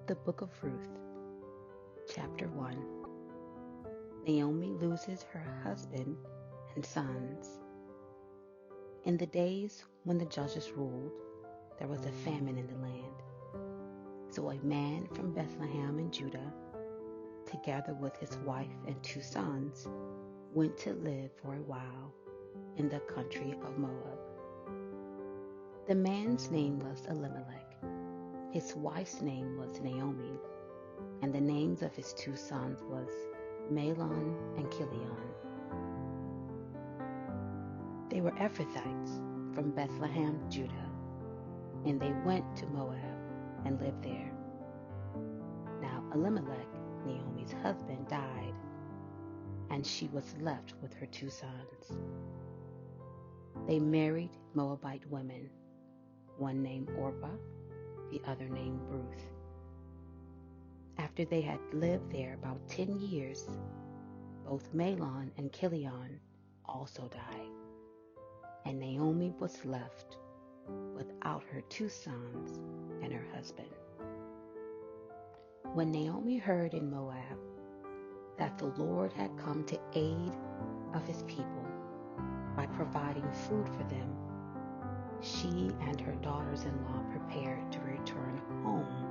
The Book of Ruth, Chapter 1. Naomi loses her husband and sons. In the days when the judges ruled, there was a famine in the land. So a man from Bethlehem in Judah, together with his wife and 2 sons, went to live for a while in the country of Moab. The man's name was Elimelech. His wife's name was Naomi, and the names of his 2 sons was Mahlon and Chilion. They were Ephrathites from Bethlehem, Judah, and they went to Moab and lived there. Now Elimelech, Naomi's husband, died, and she was left with her 2 sons. They married Moabite women, one named Orpah, the other named Ruth. After they had lived there about 10 years, both Mahlon and Chilion also died, and Naomi was left without her 2 sons and her husband. When Naomi heard in Moab that the Lord had come to aid of his people by providing food for them, she and her daughters-in-law prepared to return home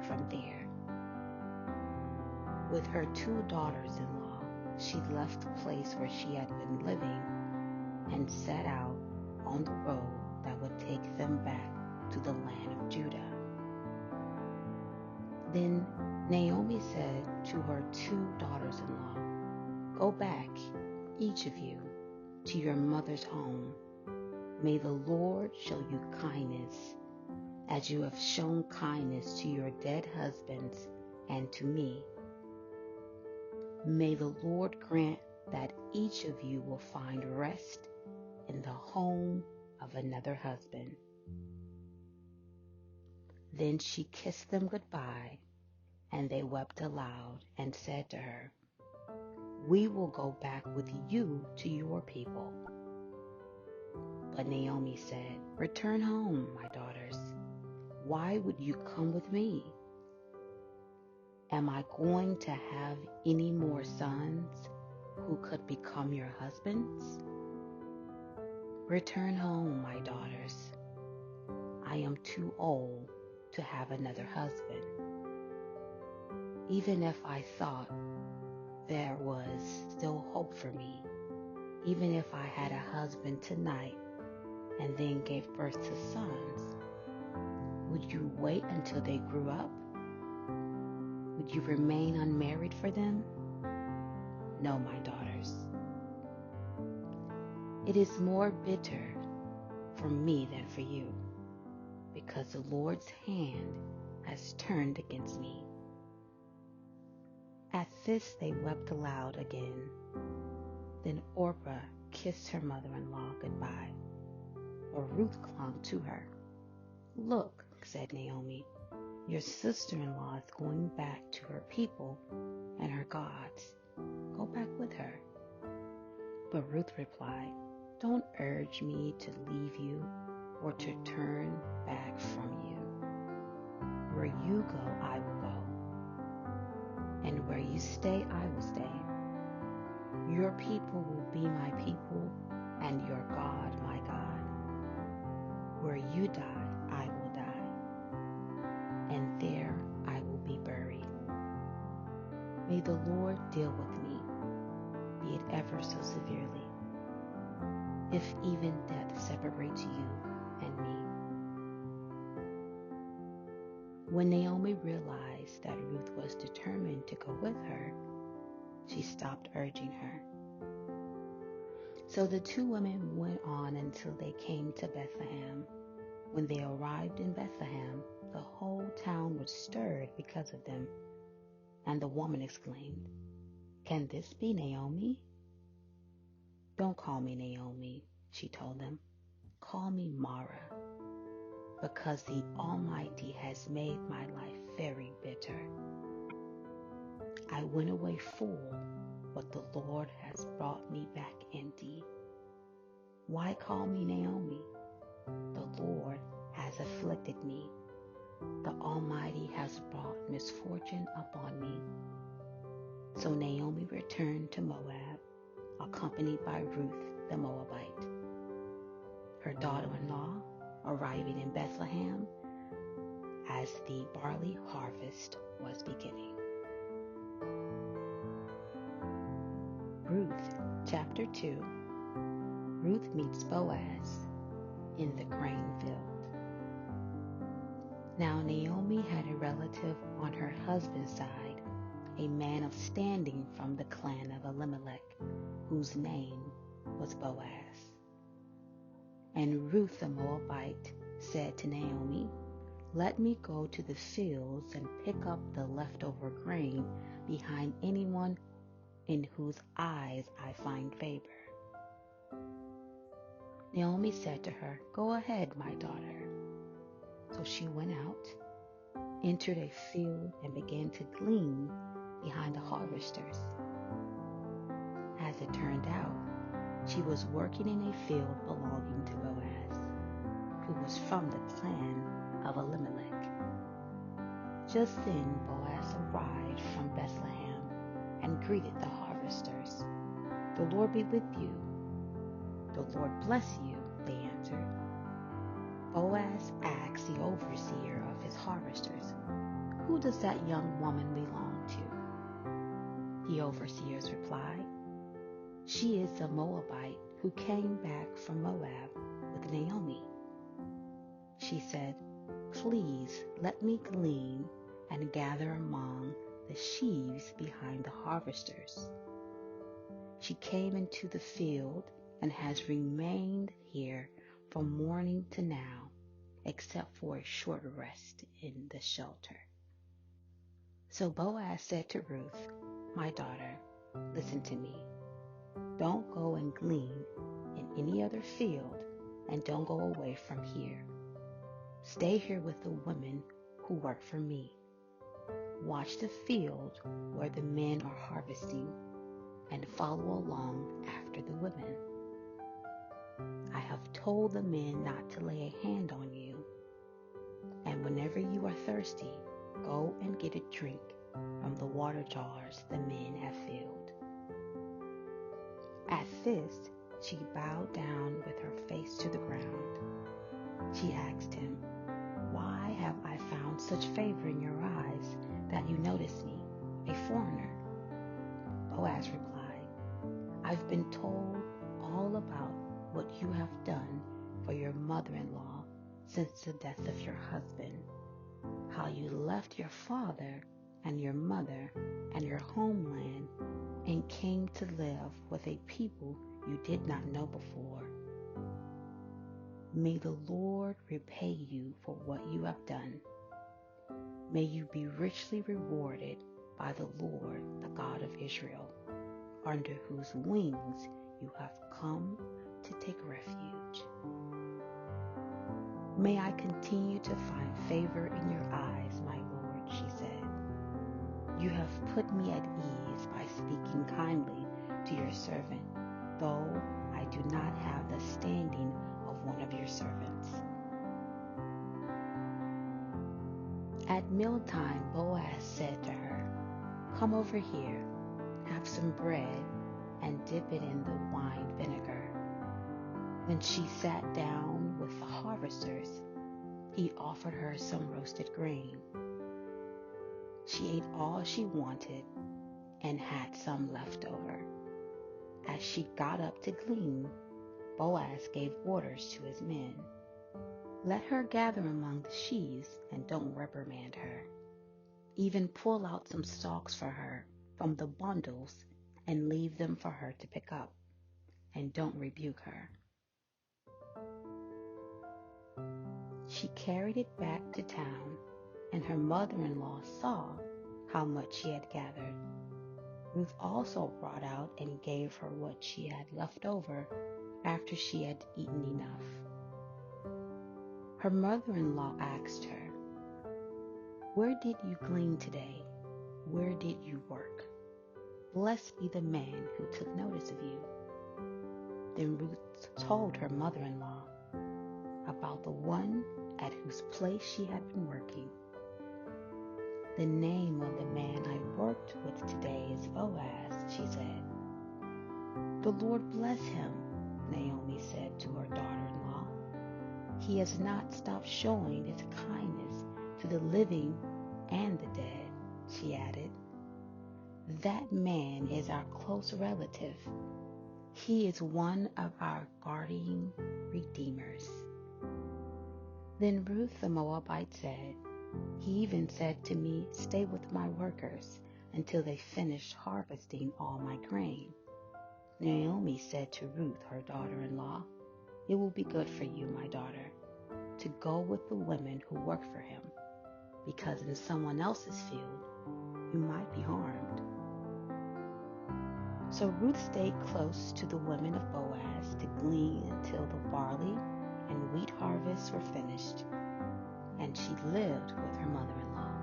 from there. With her 2 daughters-in-law, she left the place where she had been living and set out on the road that would take them back to the land of Judah. Then Naomi said to her 2 daughters-in-law, "Go back, each of you, to your mother's home. May the Lord show you kindness, as you have shown kindness to your dead husbands and to me. May the Lord grant that each of you will find rest in the home of another husband." Then she kissed them goodbye, and they wept aloud and said to her, "We will go back with you to your people." But Naomi said, "Return home, my daughters. Why would you come with me? Am I going to have any more sons who could become your husbands? Return home, my daughters. I am too old to have another husband. Even if I thought there was still hope for me, even if I had a husband tonight and then gave birth to sons, would you wait until they grew up? Would you remain unmarried for them? No, my daughters. It is more bitter for me than for you, because the Lord's hand has turned against me." At this they wept aloud again. Then Orpah kissed her mother-in-law goodbye, but Ruth clung to her. "Look," said Naomi, "your sister-in-law is going back to her people and her gods. Go back with her." But Ruth replied, "Don't urge me to leave you or to turn back from you. Where you go, I will go, and where you stay, I will stay. Your people will be my people, and your God my God. Where you die, I will die, and there I will be buried. May the Lord deal with me, be it ever so severely, if even death separates you and me." When Naomi realized that Ruth was determined to go with her, she stopped urging her. So the 2 women went on until they came to Bethlehem. When they arrived in Bethlehem, the whole town was stirred because of them, and the woman exclaimed, "Can this be Naomi?" "Don't call me Naomi," she told them. "Call me Mara, because the Almighty has made my life very bitter. I went away full, but the Lord has brought me back empty. Why call me Naomi? The Lord has afflicted me. The Almighty has brought misfortune upon me. So Naomi returned to Moab, accompanied by Ruth the Moabite. Her daughter-in-law, arriving in Bethlehem as the barley harvest was beginning. Ruth Chapter 2. Ruth meets Boaz in the grain field. Now Naomi had a relative on her husband's side, a man of standing from the clan of Elimelech, whose name was Boaz. And Ruth the Moabite said to Naomi, "Let me go to the fields and pick up the leftover grain behind anyone in whose eyes I find favor." Naomi said to her, "Go ahead, my daughter." So she went out, entered a field, and began to glean behind the harvesters. As it turned out, she was working in a field belonging to Boaz, who was from the clan of Elimelech. Just then Boaz arrived from Bethlehem and greeted the harvesters. "The Lord be with you." "The Lord bless you," they answered. Boaz asked the overseer of his harvesters, "Who does that young woman belong to?" The overseers replied, "She is a Moabite who came back from Moab with Naomi." She said, "Please let me glean and gather among the sheaves behind the harvesters." She came into the field and has remained here from morning to now, except for a short rest in the shelter. So Boaz said to Ruth, "My daughter, listen to me. Don't go and glean in any other field, and don't go away from here. Stay here with the women who work for me. Watch the field where the men are harvesting, and follow along after the women. I have told the men not to lay a hand on you, and whenever you are thirsty, go and get a drink from the water jars the men have filled." At this, she bowed down with her face to the ground. She asked him, "Why have I found such favor in your eyes that you notice me, a foreigner?" Boaz replied, "I've been told all about what you have done for your mother-in-law since the death of your husband, how you left your father and your mother and your homeland and came to live with a people you did not know before. May the Lord repay you for what you have done. May you be richly rewarded by the Lord, the God of Israel, under whose wings you have come to take refuge. May I continue to find favor in your eyes, my Lord," she said. "You have put me at ease by speaking kindly to your servant, though I do not have the standing of one of your servants." At mealtime, Boaz said to her, "Come over here, have some bread, and dip it in the wine vinegar." When she sat down with the harvesters, he offered her some roasted grain. She ate all she wanted and had some left over. As she got up to glean, Boaz gave orders to his men, "Let her gather among the sheaves and don't reprimand her. Even pull out some stalks for her from the bundles and leave them for her to pick up, and don't rebuke her." She carried it back to town, and her mother-in-law saw how much she had gathered. Ruth also brought out and gave her what she had left over after she had eaten enough. Her mother-in-law asked her, "Where did you glean today? Where did you work? Blessed be the man who took notice of you." Then Ruth told her mother-in-law about the one at whose place she had been working. "The name of the man I worked with today is Boaz," she said. "The Lord bless him," Naomi said to her daughter-in-law. "He has not stopped showing his kindness to the living and the dead," she added. "That man is our close relative. He is one of our guardian redeemers." Then Ruth the Moabite said, "He even said to me, 'Stay with my workers until they finish harvesting all my grain.'" Naomi said to Ruth, her daughter-in-law, "It will be good for you, my daughter, to go with the women who work for him, because in someone else's field you might be harmed." So Ruth stayed close to the women of Boaz to glean until the barley and wheat harvests were finished, and she lived with her mother-in-law.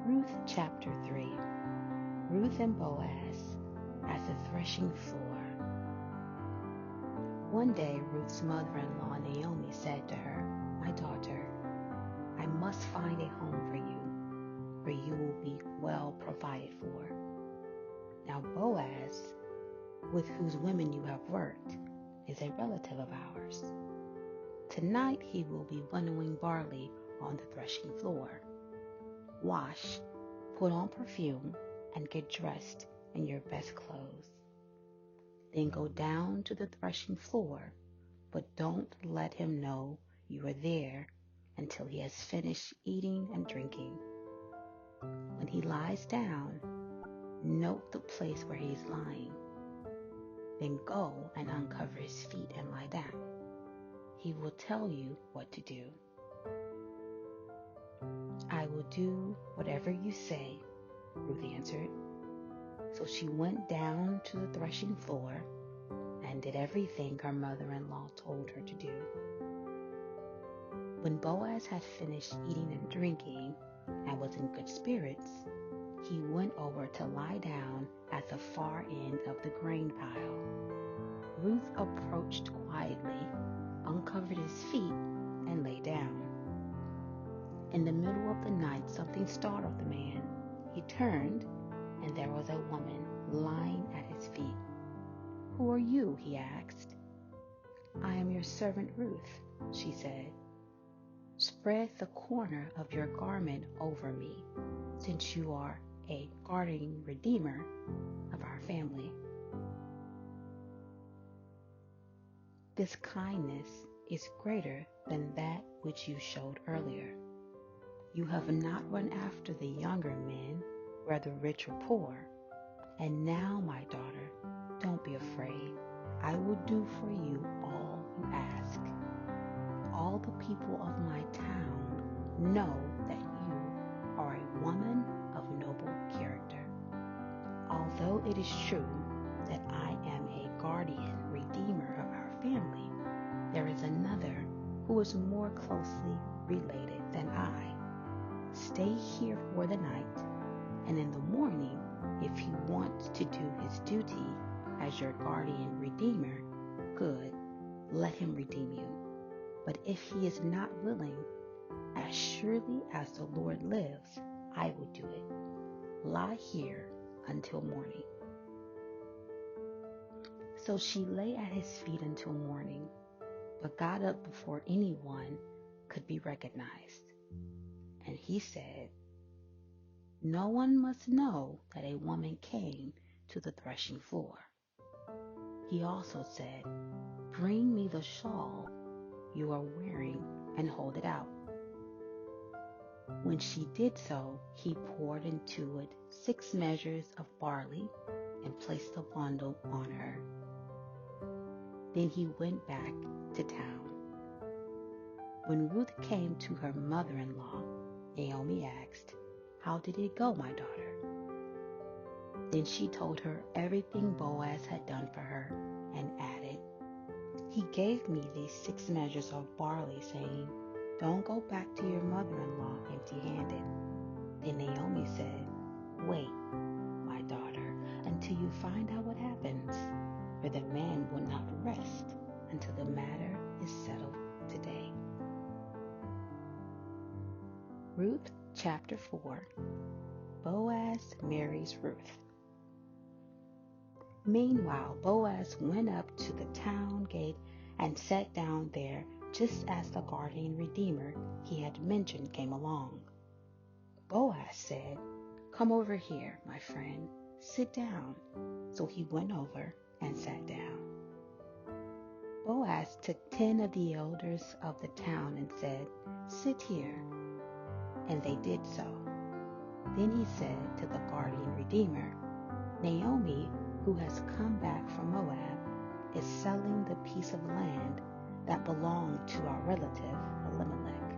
Ruth Chapter 3. Ruth and Boaz at the threshing floor. One day Ruth's mother-in-law Naomi said to her, "My daughter, I must find a home for you, where you will be well provided for." Now Boaz, with whose women you have worked, is a relative of ours. Tonight he will be winnowing barley on the threshing floor. Wash, put on perfume, and get dressed in your best clothes. Then go down to the threshing floor, but don't let him know you are there until he has finished eating and drinking. When he lies down, note the place where he is lying. Then go and uncover his feet and lie down. He will tell you what to do. "I will do whatever you say," Ruth answered. So she went down to the threshing floor and did everything her mother-in-law told her to do. When Boaz had finished eating and drinking and was in good spirits, he went over to lie down at the far end of the grain pile. Ruth approached quietly, uncovered his feet, and lay down. In the middle of the night, something startled the man. He turned, and there was a woman lying at his feet. "Who are you?" he asked. "I am your servant Ruth," she said. "Spread the corner of your garment over me, since you are a guardian redeemer of our family." This kindness is greater than that which you showed earlier. You have not run after the younger men, whether rich or poor. And now, my daughter, don't be afraid. I will do for you all you ask. All the people of my town know that you are a woman of noble character. Although it is true that I am a guardian redeemer of our family, there is another who is more closely related than I. Stay here for the night, and in the morning, if he wants to do his duty as your guardian redeemer, good, let him redeem you. But if he is not willing, as surely as the Lord lives, I will do it. Lie here until morning." So she lay at his feet until morning, but got up before anyone could be recognized. And he said, "No one must know that a woman came to the threshing floor." He also said, "Bring me the shawl you are wearing and hold it out." When she did so, he poured into it 6 measures of barley and placed the bundle on her. Then he went back to town. When Ruth came to her mother-in-law, Naomi asked, "How did it go, my daughter?" Then she told her everything Boaz had done for her and added, "He gave me these 6 measures of barley, saying, 'Don't go back to your mother-in-law empty-handed.'" Then Naomi said, "Wait, my daughter, until you find out what happens, for the man will not rest until the matter is settled today. Ruth Chapter 4. Boaz marries Ruth. Meanwhile, Boaz went up to the town gate and sat down there just as the guardian redeemer he had mentioned came along. Boaz said, "Come over here, my friend. Sit down." So he went over and sat down. Boaz took 10 of the elders of the town and said, "Sit here." And they did so. Then he said to the guardian redeemer, "Naomi, who has come back from Moab, is selling the piece of land that belonged to our relative Elimelech.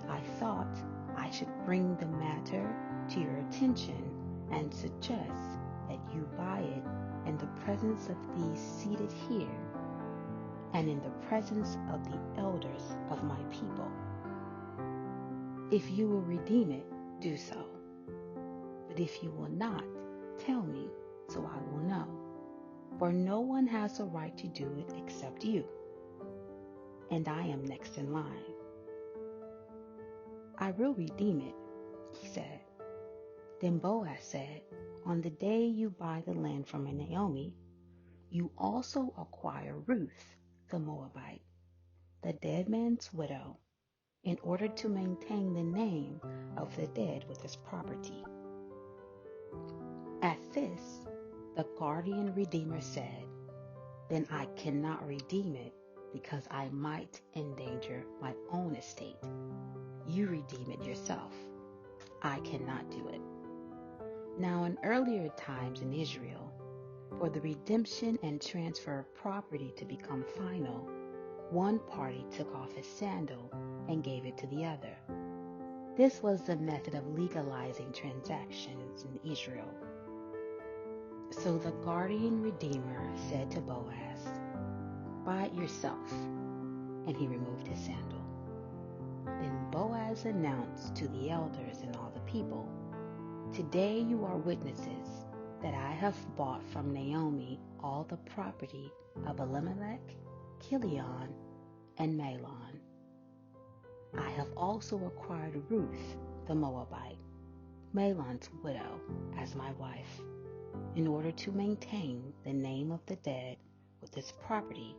I thought I should bring the matter to your attention and suggest that you buy it in the presence of these seated here and in the presence of the elders of my people. If you will redeem it, do so. But if you will not, tell me, so I will know. For no one has a right to do it except you, and I am next in line." "I will redeem it," he said. Then Boaz said, "On the day you buy the land from Naomi, you also acquire Ruth the Moabite, the dead man's widow, in order to maintain the name of the dead with his property." At this, the guardian redeemer said, "Then I cannot redeem it because I might endanger my own estate. You redeem it yourself. I cannot do it." Now in earlier times in Israel, for the redemption and transfer of property to become final, one party took off his sandal and gave it to the other. This was the method of legalizing transactions in Israel. So the guardian redeemer said to Boaz, "Buy it yourself." And he removed his sandal. Then Boaz announced to the elders and all the people, "Today you are witnesses that I have bought from Naomi all the property of Elimelech, Chilion, and Mahlon. I have also acquired Ruth the Moabite, Mahlon's widow, as my wife, in order to maintain the name of the dead with his property,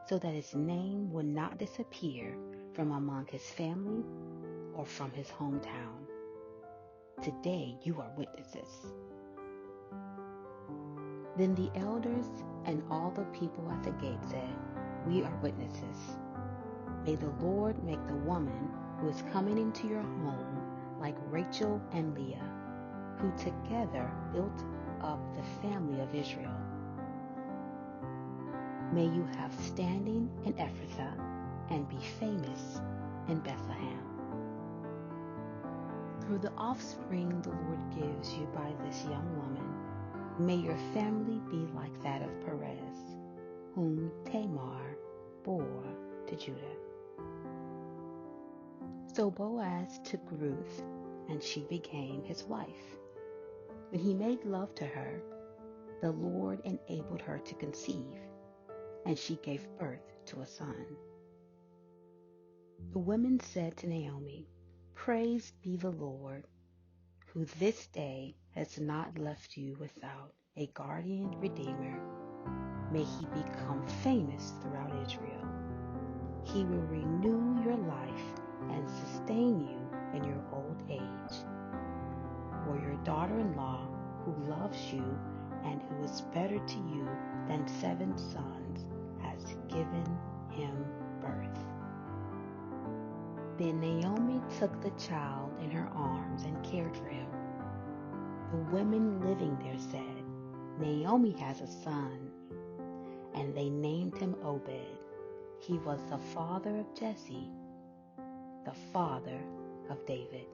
so that his name would not disappear from among his family or from his hometown. Today you are witnesses." Then the elders and all the people at the gate said, "We are witnesses. May the Lord make the woman who is coming into your home like Rachel and Leah, who together built up the family of Israel. May you have standing in Ephrathah and be famous in Bethlehem. Through the offspring the Lord gives you by this young woman, may your family be like that of Perez, whom Tamar bore to Judah." So Boaz took Ruth, and she became his wife. When he made love to her, the Lord enabled her to conceive, and she gave birth to a son. The women said to Naomi, "Praise be the Lord, who this day has not left you without a guardian redeemer. May he become famous throughout Israel. He will renew your life and sustain you in your old age. For your daughter-in-law, who loves you and who is better to you than 7 sons, has given him birth." Then Naomi took the child in her arms and cared for him. The women living there said, "Naomi has a son," and they named him Obed. He was the father of Jesse, the father of David.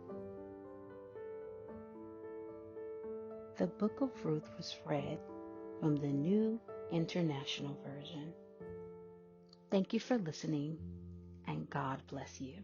The Book of Ruth was read from the New International Version. Thank you for listening, and God bless you.